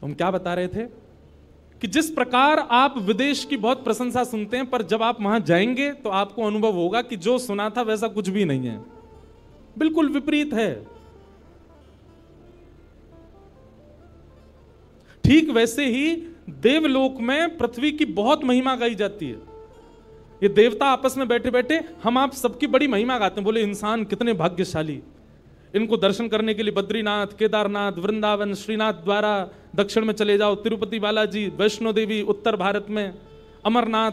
तो हम क्या बता रहे थे कि जिस प्रकार आप विदेश की बहुत प्रशंसा सुनते हैं, पर जब आप वहां जाएंगे तो आपको अनुभव होगा कि जो सुना था वैसा कुछ भी नहीं है, बिल्कुल विपरीत है। ठीक वैसे ही देवलोक में पृथ्वी की बहुत महिमा गाई जाती है। ये देवता आपस में बैठे बैठे हम आप सबकी बड़ी महिमा गाते हैं, बोले इंसान कितने भाग्यशाली, इनको दर्शन करने के लिए बद्रीनाथ, केदारनाथ, वृंदावन, श्रीनाथ द्वारा दक्षिण में चले जाओ, तिरुपति बालाजी, वैष्णो देवी उत्तर भारत में, अमरनाथ,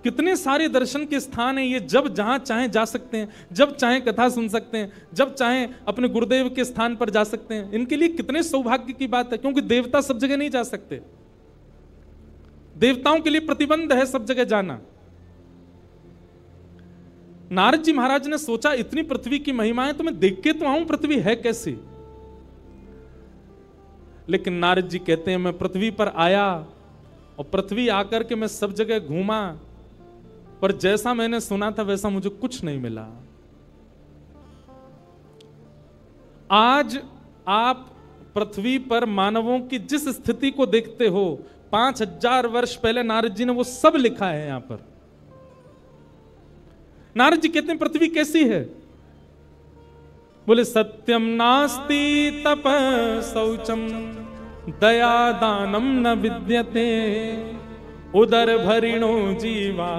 कितने सारे दर्शन के स्थान हैं। ये जब जहां चाहें जा सकते हैं, जब चाहें कथा सुन सकते हैं, जब चाहें अपने गुरुदेव के स्थान पर जा सकते हैं। इनके लिए कितने सौभाग्य की बात है, क्योंकि देवता सब जगह नहीं जा सकते, देवताओं के लिए प्रतिबंध है सब जगह जाना। नारद जी महाराज ने सोचा इतनी पृथ्वी की महिमा है तो मैं देख के तो आऊं पृथ्वी है कैसी। लेकिन नारद जी कहते हैं मैं पृथ्वी पर आया और पृथ्वी आकर के मैं सब जगह घूमा, पर जैसा मैंने सुना था वैसा मुझे कुछ नहीं मिला। आज आप पृथ्वी पर मानवों की जिस स्थिति को देखते हो, 5000 वर्ष पहले नारद जी ने वो सब लिखा है यहां पर। नारद जी कहते हैं पृथ्वी कैसी है, बोले सत्यम नास्ति तप शौचम दया दानम न विद्यते उदर भरिणो जीवा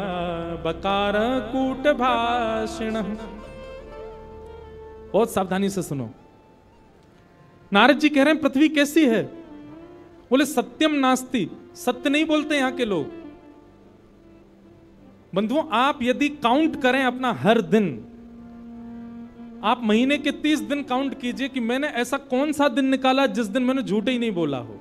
बकार कूट भाषिण। बहुत सावधानी से सुनो, नारद जी कह रहे हैं पृथ्वी कैसी है, बोले सत्यम नास्ति, सत्य नहीं बोलते यहां के लोग। बंधुओं आप यदि काउंट करें अपना हर दिन, आप महीने के 30 दिन काउंट कीजिए कि मैंने ऐसा कौन सा दिन निकाला जिस दिन मैंने झूठ ही नहीं बोला हो।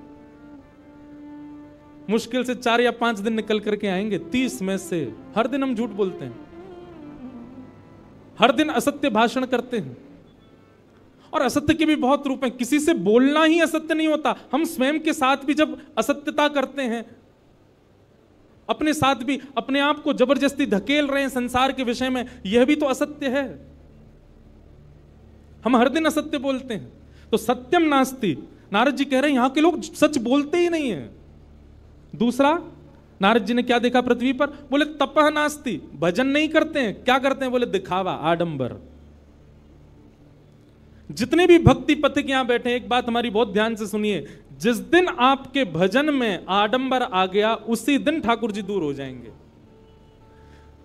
मुश्किल से 4 या 5 दिन निकल करके आएंगे 30 में से। हर दिन हम झूठ बोलते हैं, हर दिन असत्य भाषण करते हैं। और असत्य के भी बहुत रूप हैं, किसी से बोलना ही असत्य नहीं होता। हम स्वयं के साथ भी जब असत्यता करते हैं, अपने साथ भी अपने आप को जबरदस्ती धकेल रहे हैं संसार के विषय में, यह भी तो असत्य है। हम हर दिन असत्य बोलते हैं, तो सत्यम नास्ति। नारद जी कह रहे हैं यहां के लोग सच बोलते ही नहीं है। दूसरा नारद जी ने क्या देखा पृथ्वी पर, बोले तपह नास्ति, भजन नहीं करते हैं। क्या करते हैं, बोले दिखावा, आडंबर। जितने भी भक्ति पथिक यहां बैठे हैं, एक बात हमारी बहुत ध्यान से सुनिए, जिस दिन आपके भजन में आडंबर आ गया उसी दिन ठाकुर जी दूर हो जाएंगे।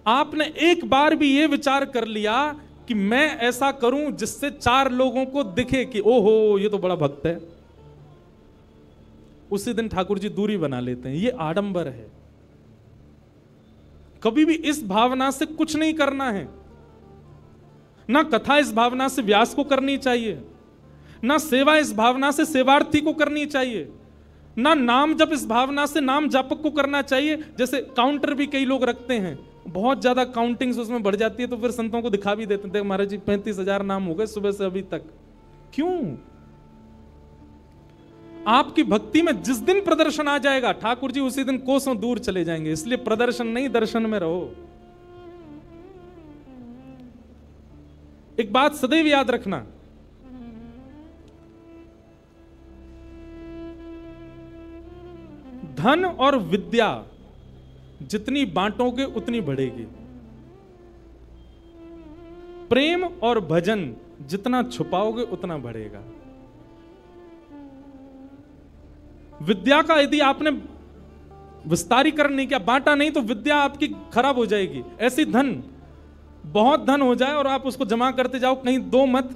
आपने एक बार भी यह विचार कर लिया कि मैं ऐसा करूं जिससे 4 लोगों को दिखे कि ओहो ये तो बड़ा भक्त है, उसी दिन ठाकुर जी दूरी बना लेते हैं। यह आडंबर है। कभी भी इस भावना से कुछ नहीं करना है। ना कथा इस भावना से व्यास को करनी चाहिए, ना सेवा इस भावना से सेवार्थी को करनी चाहिए, ना नाम जप इस भावना से नाम जापक को करना चाहिए। जैसे काउंटर भी कई लोग रखते हैं, बहुत ज्यादा काउंटिंग्स उसमें बढ़ जाती है, तो फिर संतों को दिखा भी देते हैं, महाराज जी 35,000 नाम हो गए सुबह से अभी तक। क्यों? आपकी भक्ति में जिस दिन प्रदर्शन आ जाएगा ठाकुर जी उसी दिन कोसों दूर चले जाएंगे। इसलिए प्रदर्शन नहीं, दर्शन में रहो। एक बात सदैव याद रखना, धन और विद्या जितनी बांटोगे उतनी बढ़ेगी। प्रेम और भजन जितना छुपाओगे उतना बढ़ेगा। विद्या का यदि आपने विस्तारीकरण नहीं किया, बांटा नहीं, तो विद्या आपकी खराब हो जाएगी। ऐसी धन, बहुत धन हो जाए और आप उसको जमा करते जाओ, कहीं दो मत,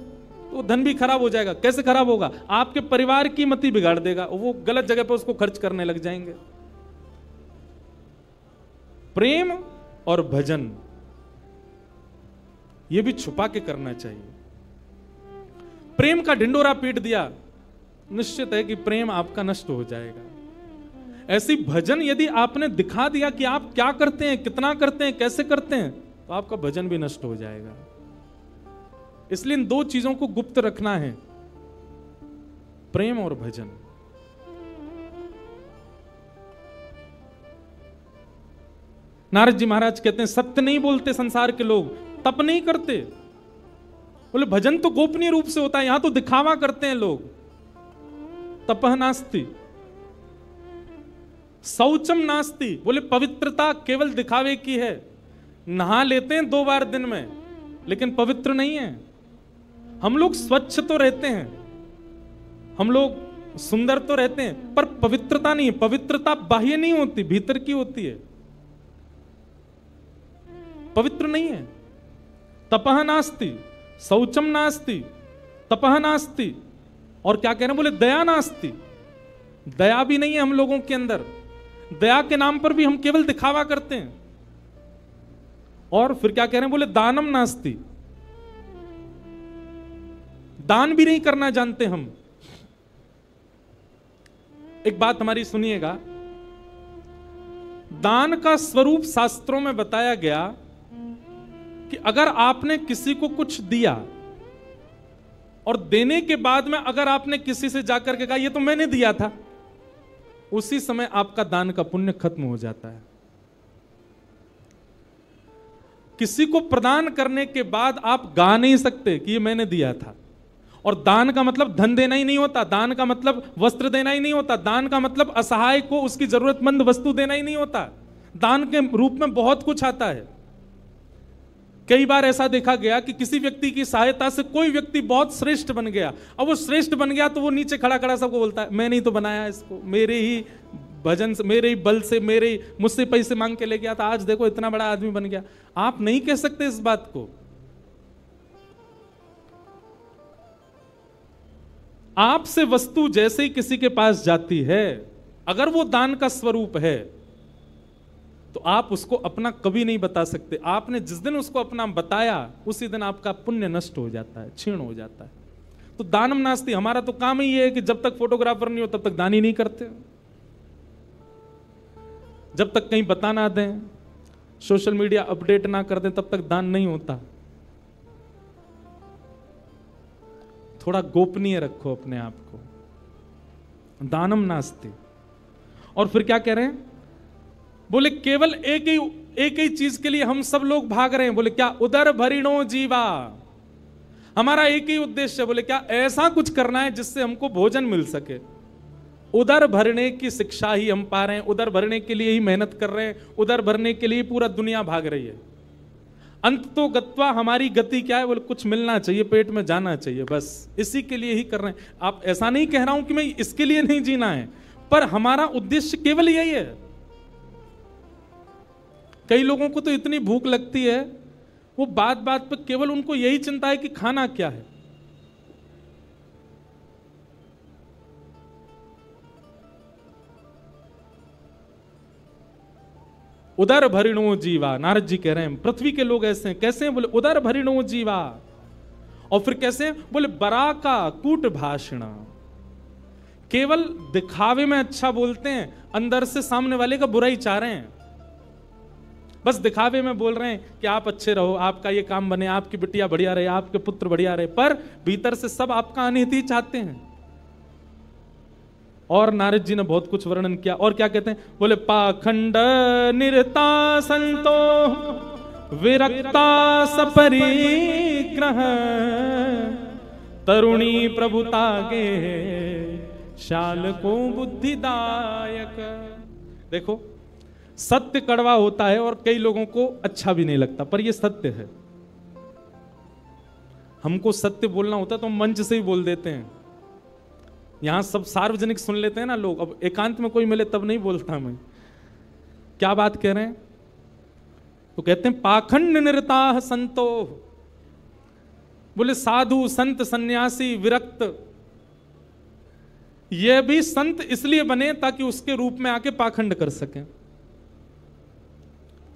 तो धन भी खराब हो जाएगा। कैसे खराब होगा? आपके परिवार की मति बिगाड़ देगा, वो गलत जगह पर उसको खर्च करने लग जाएंगे। प्रेम और भजन ये भी छुपा के करना चाहिए। प्रेम का ढिंडोरा पीट दिया, निश्चित है कि प्रेम आपका नष्ट हो जाएगा। ऐसी भजन यदि आपने दिखा दिया कि आप क्या करते हैं, कितना करते हैं, कैसे करते हैं, तो आपका भजन भी नष्ट हो जाएगा। इसलिए इन 2 चीजों को गुप्त रखना है, प्रेम और भजन। नारद जी महाराज कहते हैं सत्य नहीं बोलते संसार के लोग, तप नहीं करते। बोले भजन तो गोपनीय रूप से होता है, यहां तो दिखावा करते हैं लोग। तपह नास्ति, शौचम नास्ति, बोले पवित्रता केवल दिखावे की है। नहा लेते हैं 2 बार दिन में, लेकिन पवित्र नहीं है। हम लोग स्वच्छ तो रहते हैं, हम लोग सुंदर तो रहते हैं, पर पवित्रता नहीं है। पवित्रता बाह्य नहीं होती, भीतर की होती है। पवित्र नहीं है। तपह नास्ति, शौचम नास्ति, तपह नास्ति, और क्या कह रहे हैं, बोले दया नास्ति, दया भी नहीं है हम लोगों के अंदर। दया के नाम पर भी हम केवल दिखावा करते हैं। और फिर क्या कह रहे हैं, बोले दानम नास्ति, दान भी नहीं करना जानते हम। एक बात हमारी सुनिएगा, दान का स्वरूप शास्त्रों में बताया गया कि अगर आपने किसी को कुछ दिया और देने के बाद में अगर आपने किसी से जाकर के कहा ये तो मैंने दिया था, उसी समय आपका दान का पुण्य खत्म हो जाता है। किसी को प्रदान करने के बाद आप गा नहीं सकते कि ये मैंने दिया था। और दान का मतलब धन देना ही नहीं होता, दान का मतलब वस्त्र देना ही नहीं होता, दान का मतलब असहाय को उसकी जरूरतमंद वस्तु देना ही नहीं होता। दान के रूप में बहुत कुछ आता है। कई बार ऐसा देखा गया कि किसी व्यक्ति की सहायता से कोई व्यक्ति बहुत श्रेष्ठ बन गया। अब वो श्रेष्ठ बन गया तो वो नीचे खड़ा खड़ा सबको बोलता है मैंने ही तो बनाया इसको, मेरे ही भजन से, मेरे ही बल से, मेरे ही, मुझसे पैसे मांग के ले गया था, आज देखो इतना बड़ा आदमी बन गया। आप नहीं कह सकते इस बात को। आपसे वस्तु जैसे ही किसी के पास जाती है, अगर वो दान का स्वरूप है तो आप उसको अपना कभी नहीं बता सकते। आपने जिस दिन उसको अपना बताया उसी दिन आपका पुण्य नष्ट हो जाता है, क्षीण हो जाता है। तो दानम नास्ति, हमारा तो काम ही है कि जब तक फोटोग्राफर नहीं हो तब तक दान ही नहीं करते। जब तक कहीं बता ना दें, सोशल मीडिया अपडेट ना कर दें, तब तक दान नहीं होता। थोड़ा गोपनीय रखो अपने आप को। दानम नास्ति। और फिर क्या कह रहे हैं, बोले केवल एक ही चीज के लिए हम सब लोग भाग रहे हैं। बोले क्या, उदर भरिणो जीवा, हमारा एक ही उद्देश्य है। बोले क्या, ऐसा कुछ करना है जिससे हमको भोजन मिल सके। उदर भरने की शिक्षा ही हम पा रहे हैं, उदर भरने के लिए ही मेहनत कर रहे हैं, उदर भरने के लिए पूरा दुनिया भाग रही है। अंत तो गत्वा, हमारी गति क्या है, बोले कुछ मिलना चाहिए, पेट में जाना चाहिए, बस इसी के लिए ही कर रहे हैं। आप ऐसा नहीं कह रहा हूं कि मैं इसके लिए नहीं जीना है, पर हमारा उद्देश्य केवल यही है। कई लोगों को तो इतनी भूख लगती है, वो बात बात पर केवल उनको यही चिंता है कि खाना क्या है। उदर भरिणो जीवा, नारद जी कह रहे हैं पृथ्वी के लोग ऐसे हैं। कैसे हैं, बोले उदर भरिणो जीवा। और फिर कैसे, बोले बरा का कूट भाषण, केवल दिखावे में अच्छा बोलते हैं, अंदर से सामने वाले का बुरा ही चाह रहे हैं। बस दिखावे में बोल रहे हैं कि आप अच्छे रहो, आपका ये काम बने, आपकी बिटिया बढ़िया रहे, आपके पुत्र बढ़िया रहे, पर भीतर से सब आपका अनित ही चाहते हैं। और नारद जी ने बहुत कुछ वर्णन किया। और क्या कहते हैं, बोले पाखंड निरता संतो विरक्ता सपरिग्रह तरुणी प्रभुता गे शाल को बुद्धिदायक। देखो, सत्य कड़वा होता है और कई लोगों को अच्छा भी नहीं लगता, पर यह सत्य है। हमको सत्य बोलना होता है तो हम मंच से ही बोल देते हैं। यहां सब सार्वजनिक सुन लेते हैं ना लोग, अब एकांत में कोई मिले तब नहीं बोलता मैं। क्या बात कह रहे हैं, तो कहते हैं पाखंड निरता संतो, बोले साधु संत सन्यासी विरक्त, ये भी संत इसलिए बने ताकि उसके रूप में आके पाखंड कर सकें।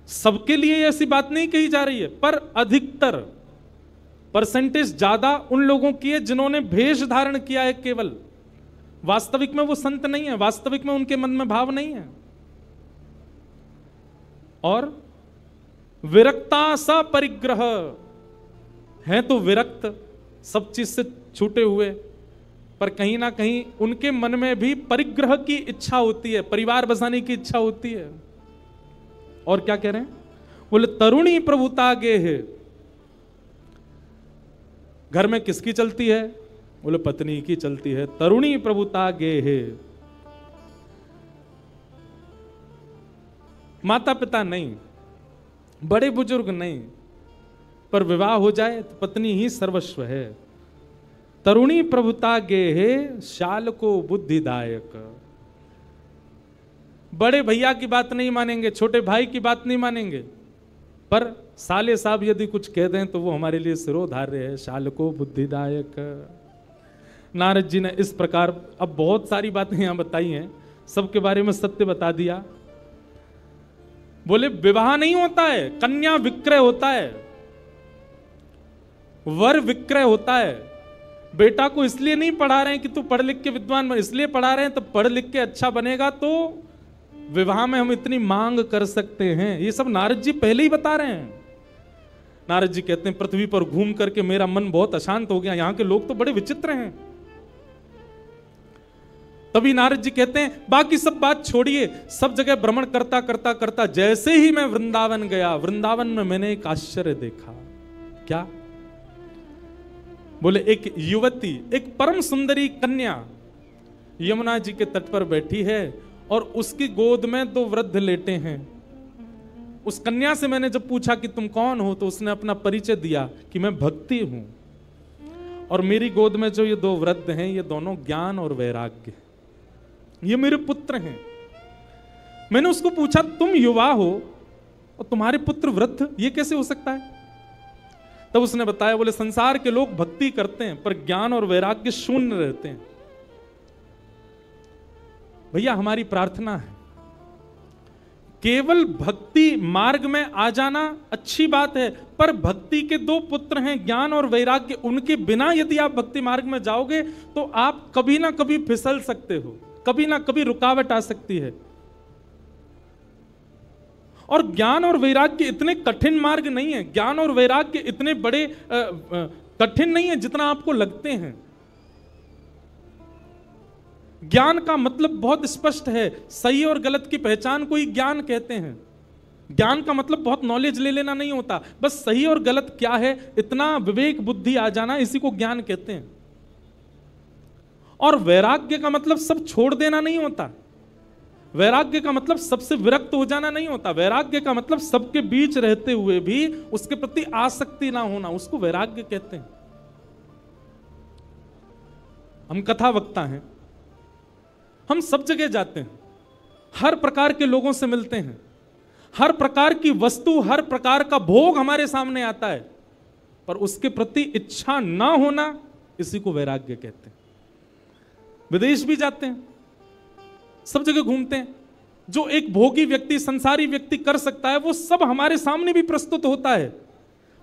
सबके लिए ऐसी बात नहीं कही जा रही है, पर अधिकतर परसेंटेज ज्यादा उन लोगों की है जिन्होंने भेष धारण किया है केवल। वास्तविक में वो संत नहीं है, वास्तविक में उनके मन में भाव नहीं है। और विरक्ता सा परिग्रह, है तो विरक्त, सब चीज से छूटे हुए, पर कहीं ना कहीं उनके मन में भी परिग्रह की इच्छा होती है, परिवार बसाने की इच्छा होती है। और क्या कह रहे हैं, बोले तरुणी प्रभुता गे है, घर में किसकी चलती है, बोले पत्नी की चलती है। तरुणी प्रभुता गे है, माता पिता नहीं, बड़े बुजुर्ग नहीं, पर विवाह हो जाए तो पत्नी ही सर्वस्व है। तरुणी प्रभुता गेहे शाल को बुद्धिदायक। बड़े भैया की बात नहीं मानेंगे, छोटे भाई की बात नहीं मानेंगे, पर साले साहब यदि कुछ कह दें तो वो हमारे लिए सिरोधार्य है, शाल को बुद्धिदायक। नारद जी ने इस प्रकार अब बहुत सारी बातें यहां बताई हैं, सबके बारे में सत्य बता दिया। बोले विवाह नहीं होता है, कन्या विक्रय होता है, वर विक्रय होता है। बेटा को इसलिए नहीं पढ़ा रहे हैं कि तू पढ़ लिख के विद्वान बन, इसलिए पढ़ा रहे हैं तो पढ़ लिख के अच्छा बनेगा तो विवाह में हम इतनी मांग कर सकते हैं। ये सब नारद जी पहले ही बता रहे हैं। नारद जी कहते हैं पृथ्वी पर घूम करके मेरा मन बहुत अशांत हो गया, यहां के लोग तो बड़े विचित्र हैं। तभी नारद जी कहते हैं बाकी सब बात छोड़िए, सब जगह भ्रमण करता करता करता जैसे ही मैं वृंदावन गया, वृंदावन में मैंने एक आश्चर्य देखा। क्या? बोले एक युवती, एक परम सुंदरी कन्या यमुना जी के तट पर बैठी है और उसकी गोद में 2 वृद्ध लेटे हैं। उस कन्या से मैंने जब पूछा कि तुम कौन हो, तो उसने अपना परिचय दिया कि मैं भक्ति हूं, और मेरी गोद में जो ये 2 वृद्ध हैं ये दोनों ज्ञान और वैराग्य, ये मेरे पुत्र हैं। मैंने उसको पूछा तुम युवा हो और तुम्हारे पुत्र वृद्ध, ये कैसे हो सकता है? तब उसने बताया, बोले संसार के लोग भक्ति करते हैं पर ज्ञान और वैराग्य शून्य रहते हैं। भैया हमारी प्रार्थना है, केवल भक्ति मार्ग में आ जाना अच्छी बात है, पर भक्ति के 2 पुत्र हैं ज्ञान और वैराग्य, उनके बिना यदि आप भक्ति मार्ग में जाओगे तो आप कभी ना कभी फिसल सकते हो, कभी ना कभी रुकावट आ सकती है। और ज्ञान और वैराग्य इतने कठिन मार्ग नहीं है, ज्ञान और वैराग्य इतने बड़े कठिन नहीं है जितना आपको लगते हैं। ज्ञान का मतलब बहुत स्पष्ट है, सही और गलत की पहचान को ही ज्ञान कहते हैं। ज्ञान का मतलब बहुत नॉलेज ले लेना नहीं होता, बस सही और गलत क्या है इतना विवेक बुद्धि आ जाना, इसी को ज्ञान कहते हैं। और वैराग्य का मतलब सब छोड़ देना नहीं होता, वैराग्य का मतलब सबसे विरक्त हो जाना नहीं होता, वैराग्य का मतलब सबके बीच रहते हुए भी उसके प्रति आसक्ति ना होना, उसको वैराग्य कहते हैं। हम कथा वक्ता हैं, हम सब जगह जाते हैं, हर प्रकार के लोगों से मिलते हैं, हर प्रकार की वस्तु, हर प्रकार का भोग हमारे सामने आता है, पर उसके प्रति इच्छा ना होना, इसी को वैराग्य कहते हैं। विदेश भी जाते हैं, सब जगह घूमते हैं, जो एक भोगी व्यक्ति, संसारी व्यक्ति कर सकता है वो सब हमारे सामने भी प्रस्तुत होता है,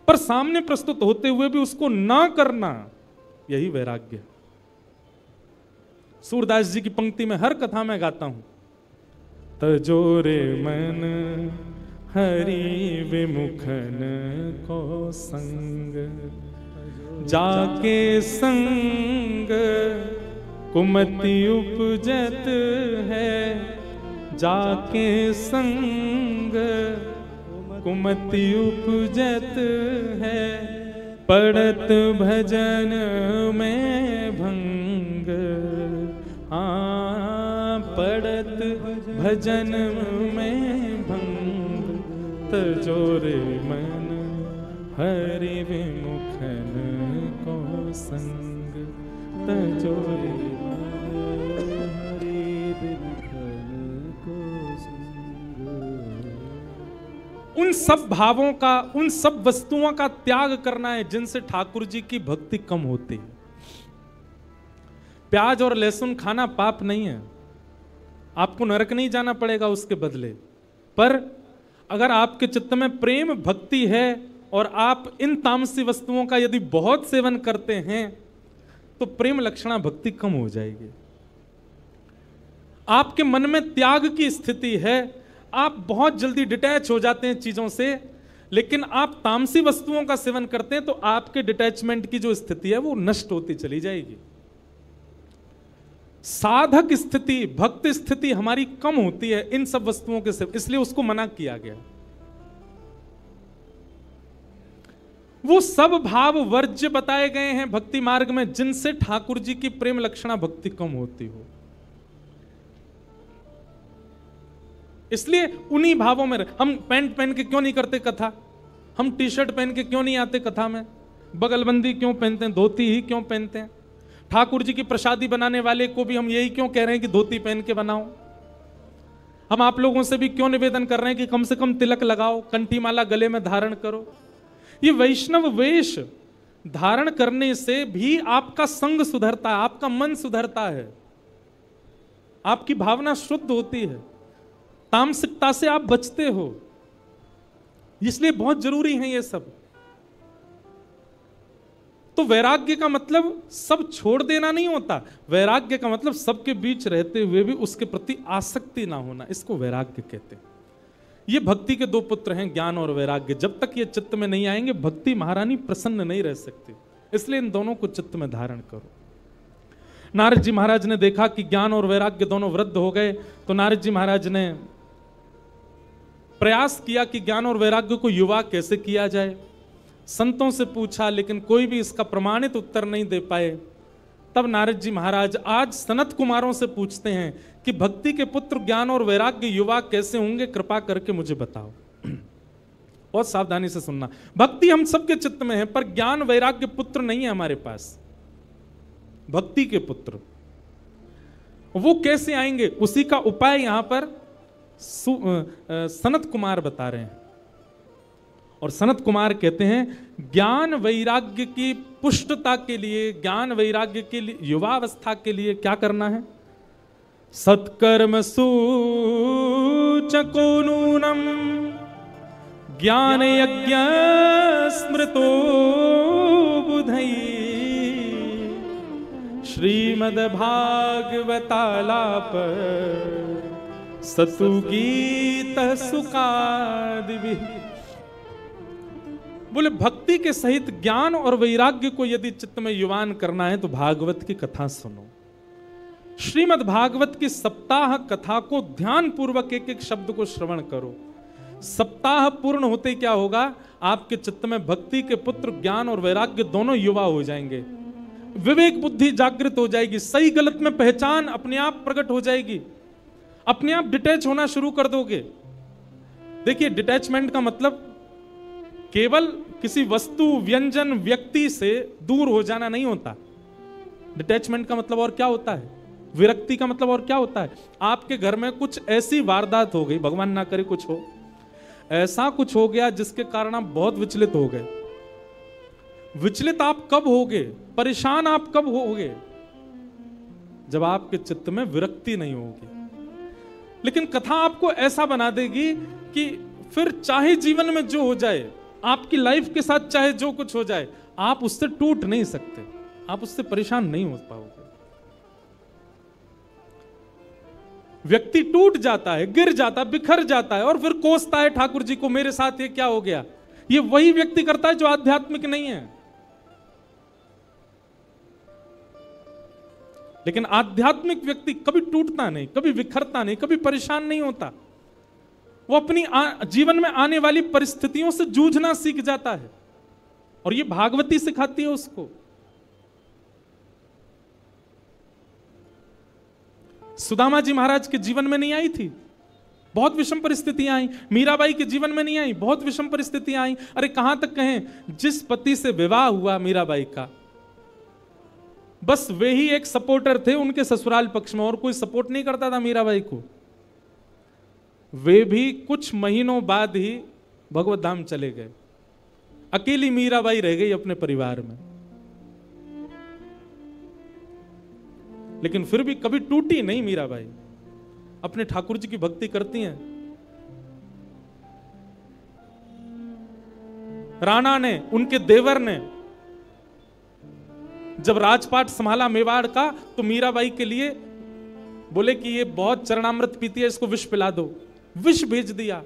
पर सामने प्रस्तुत होते हुए भी उसको ना करना, यही वैराग्य है। सूरदास जी की पंक्ति में हर कथा में गाता हूं, तजोरे मन हरि विमुखन को संग, जाके संग कुमति उपजत है, जाके संग कुमति उपजत है, पड़त भजन में भंग, पड़त भजन में भंग, तजोरे मन हरि विमुखन को संग, तजोरे उन सब भावों का, उन सब वस्तुओं का त्याग करना है जिनसे ठाकुर जी की भक्ति कम होती है। प्याज और लहसुन खाना पाप नहीं है, आपको नरक नहीं जाना पड़ेगा उसके बदले, पर अगर आपके चित्त में प्रेम भक्ति है और आप इन तामसी वस्तुओं का यदि बहुत सेवन करते हैं तो प्रेम लक्षणा भक्ति कम हो जाएगी। आपके मन में त्याग की स्थिति है, आप बहुत जल्दी डिटैच हो जाते हैं चीजों से, लेकिन आप तामसी वस्तुओं का सेवन करते हैं तो आपके डिटैचमेंट की जो स्थिति है वो नष्ट होती चली जाएगी। साधक स्थिति, भक्त स्थिति हमारी कम होती है इन सब वस्तुओं के सेवन, इसलिए उसको मना किया गया। वो सब भाव वर्ज्य बताए गए हैं भक्ति मार्ग में जिनसे ठाकुर जी की प्रेम लक्षणा भक्ति कम होती हो। इसलिए उन्हीं भावों में हम पैंट पहन के क्यों नहीं करते कथा, हम टी शर्ट पहन के क्यों नहीं आते कथा में, बगलबंदी क्यों पहनते हैं, धोती ही क्यों पहनते हैं। ठाकुर जी की प्रसादी बनाने वाले को भी हम यही क्यों कह रहे हैं कि धोती पहन के बनाओ। हम आप लोगों से भी क्यों निवेदन कर रहे हैं कि कम से कम तिलक लगाओ, कंठी माला गले में धारण करो। ये वैष्णव वेश धारण करने से भी आपका संग सुधरता है, आपका मन सुधरता है, आपकी भावना शुद्ध होती है, तामसिकता से आप बचते हो। इसलिए बहुत जरूरी है ये सब। तो वैराग्य का मतलब सब छोड़ देना नहीं होता, वैराग्य का मतलब सबके बीच रहते हुए भी उसके प्रति आसक्ति ना होना, इसको वैराग्य कहते हैं। ये भक्ति के दो पुत्र हैं, ज्ञान और वैराग्य। जब तक ये चित्त में नहीं आएंगे भक्ति महारानी प्रसन्न नहीं रह सकती, इसलिए इन दोनों को चित्त में धारण करो। नारद जी महाराज ने देखा कि ज्ञान और वैराग्य दोनों वृद्ध हो गए, तो नारद जी महाराज ने प्रयास किया कि ज्ञान और वैराग्य को युवा कैसे किया जाए। संतों से पूछा लेकिन कोई भी इसका प्रमाणित उत्तर नहीं दे पाए। तब नारद जी महाराज आज सनत कुमारों से पूछते हैं कि भक्ति के पुत्र ज्ञान और वैराग्य युवा कैसे होंगे, कृपा करके मुझे बताओ। बहुत सावधानी से सुनना, भक्ति हम सबके चित्त में है पर ज्ञान वैराग्य पुत्र नहीं है हमारे पास। भक्ति के पुत्र वो कैसे आएंगे, उसी का उपाय यहां पर सनत कुमार बता रहे हैं। और सनत कुमार कहते हैं ज्ञान वैराग्य की पुष्टता के लिए, ज्ञान वैराग्य के लिए, युवावस्था के लिए क्या करना है। सत्कर्म सूचको नूनम ज्ञान यज्ञ स्मृतो बुधई श्रीमद्भागवतालाप सतु गीत सुखादि। बोले भक्ति के सहित ज्ञान और वैराग्य को यदि चित्त में युवान करना है तो भागवत की कथा सुनो। श्रीमद् भागवत की सप्ताह कथा को ध्यान पूर्वक एक एक शब्द को श्रवण करो। सप्ताह पूर्ण होते क्या होगा, आपके चित्त में भक्ति के पुत्र ज्ञान और वैराग्य दोनों युवा हो जाएंगे, विवेक बुद्धि जागृत हो जाएगी, सही गलत में पहचान अपने आप प्रकट हो जाएगी, अपने आप डिटैच होना शुरू कर दोगे। देखिए डिटैचमेंट का मतलब केवल किसी वस्तु व्यंजन व्यक्ति से दूर हो जाना नहीं होता। डिटैचमेंट का मतलब और क्या होता है, विरक्ति का मतलब और क्या होता है। आपके घर में कुछ ऐसी वारदात हो गई, भगवान ना करे कुछ हो, ऐसा कुछ हो गया जिसके कारण आप बहुत विचलित हो गए। विचलित आप कब होगे, परेशान आप कब होगे, जब आपके चित्त में विरक्ति नहीं होगी। लेकिन कथा आपको ऐसा बना देगी कि फिर चाहे जीवन में जो हो जाए, आपकी लाइफ के साथ चाहे जो कुछ हो जाए, आप उससे टूट नहीं सकते, आप उससे परेशान नहीं हो पाओगे। व्यक्ति टूट जाता है, गिर जाता है, बिखर जाता है और फिर कोसता है ठाकुर जी को, मेरे साथ ये क्या हो गया। ये वही व्यक्ति करता है जो आध्यात्मिक नहीं है। लेकिन आध्यात्मिक व्यक्ति कभी टूटता नहीं, कभी बिखरता नहीं, कभी परेशान नहीं होता। वो अपनी जीवन में आने वाली परिस्थितियों से जूझना सीख जाता है और ये भागवती सिखाती है उसको। सुदामा जी महाराज के जीवन में नहीं आई थी, बहुत विषम परिस्थितियां आई। मीराबाई के जीवन में नहीं आई, बहुत विषम परिस्थितियां आई। अरे कहां तक कहें, जिस पति से विवाह हुआ मीराबाई का, बस वे ही एक सपोर्टर थे उनके ससुराल पक्ष में, और कोई सपोर्ट नहीं करता था मीराबाई को। वे भी कुछ महीनों बाद ही भगवत धाम चले गए, अकेली मीराबाई रह गई अपने परिवार में। लेकिन फिर भी कभी टूटी नहीं मीराबाई, अपने ठाकुर जी की भक्ति करती हैं। राणा ने, उनके देवर ने जब राजपाट संभाला मेवाड़ का, तो मीराबाई के लिए बोले कि ये बहुत चरणामृत पीती है, इसको विष पिला दो। विष भेज दिया,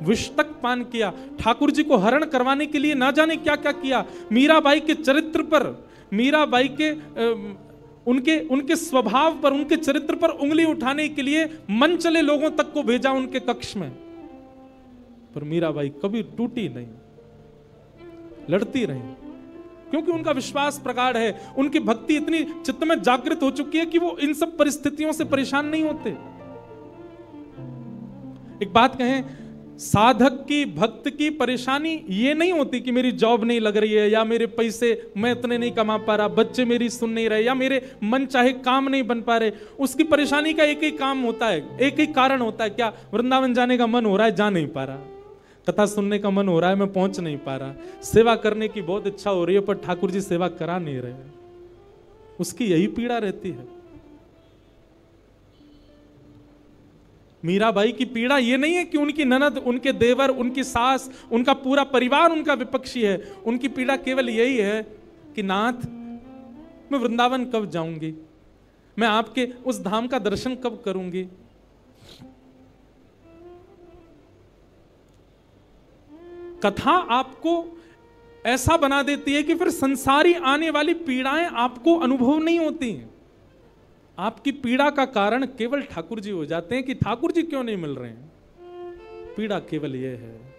विष तक पान किया। ठाकुर जी को हरण करवाने के लिए ना जाने क्या क्या किया। मीराबाई के चरित्र पर, मीराबाई के उनके स्वभाव पर, उनके चरित्र पर उंगली उठाने के लिए मन चले लोगों तक को भेजा उनके कक्ष में, पर मीराबाई कभी टूटी नहीं, लड़ती रही, क्योंकि उनका विश्वास प्रगाढ़ है। उनकी भक्ति इतनी चित्त में जागृत हो चुकी है कि वो इन सब परिस्थितियों से परेशान नहीं होते। एक बात कहें, साधक की, भक्त की परेशानी ये नहीं होती कि मेरी जॉब नहीं लग रही है, या मेरे पैसे मैं इतने नहीं कमा पा रहा, बच्चे मेरी सुन नहीं रहे, या मेरे मन चाहे काम नहीं बन पा रहे। उसकी परेशानी का एक ही काम होता है, एक ही कारण होता है, क्या? वृंदावन जाने का मन हो रहा है, जा नहीं पा रहा, कथा सुनने का मन हो रहा है, मैं पहुंच नहीं पा रहा, सेवा करने की बहुत इच्छा हो रही है पर ठाकुर जी सेवा करा नहीं रहे। उसकी यही पीड़ा रहती है। मीराबाई की पीड़ा ये नहीं है कि उनकी ननद, उनके देवर, उनकी सास, उनका पूरा परिवार उनका विपक्षी है। उनकी पीड़ा केवल यही है कि नाथ, मैं वृंदावन कब जाऊंगी, मैं आपके उस धाम का दर्शन कब करूंगी। कथा आपको ऐसा बना देती है कि फिर संसारी आने वाली पीड़ाएं आपको अनुभव नहीं होती हैं। आपकी पीड़ा का कारण केवल ठाकुर जी हो जाते हैं कि ठाकुर जी क्यों नहीं मिल रहे हैं। पीड़ा केवल यह है।